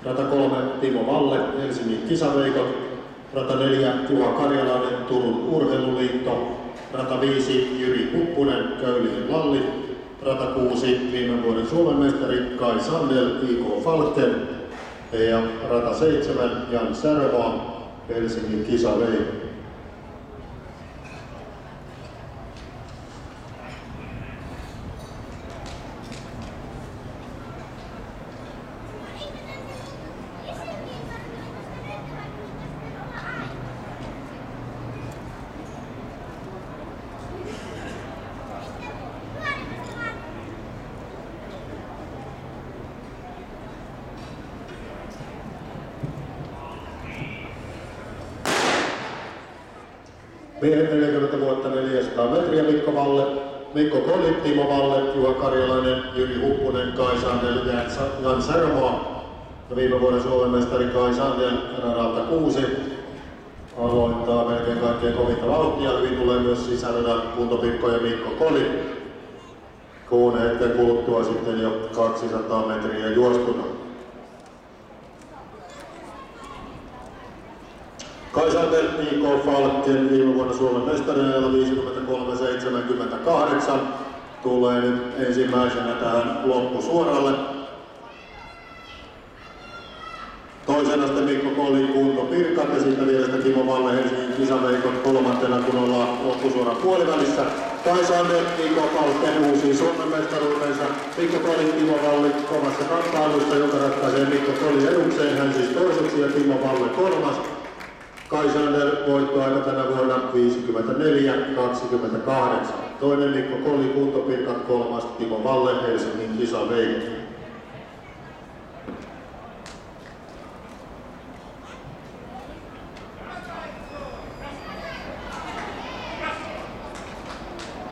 Rata 3 Timo Valle, Helsingin Kisaveikot. Rata 4 Juha Karjalainen, Turun Urheiluliitto. Rata 5 Jyri Huppunen, Köylien Lalli. Rata 6 viime vuoden Suomen mestari Kai Sandel, IK Falken. Ja rata 7 Jan Särvaa, Helsingin Kisaveikot. Miehen 40 vuotta 400 metriä Mikko Koli, Timo Valle, Juha Karjalainen, Jyri Huppunen, Kai Sandel ja Jan Särmoa. Ja viime vuoden Suomen mestari Kai Sandel radalta 6 aloittaa melkein kaikkien kovinta vauhtia. Hyvin tulee myös sisäradan kuntopikko ja Mikko Koli. Kuun hetken kuluttua sitten jo 200 metriä juostuna. Kai Sandel, IK Falken, viime vuonna Suomen mestarina 53.78, tulee nyt ensimmäisenä tähän loppusuoralle. Toisena sitten Mikko Koli, kuntopirkat ja sitten vielä Timo Valle, Helsingin Kisaveikot kolmantena, kun ollaan loppusuoran puolivälissä. Kai Sandel, IK Falken uusii Suomen mestaruutensa. Mikko Koli, Timo Valle kovassa kamppailussa, joka ratkaisee Mikko Koli edukseen. Hän siis toiseksi ja Timo Valle kolmas. Kai Sandel voittoaika tänä vuonna 54.28. Toinen Mikko Koli, kuntopirkat, kolmas Timo Valle, Helsingin Kisaveikot.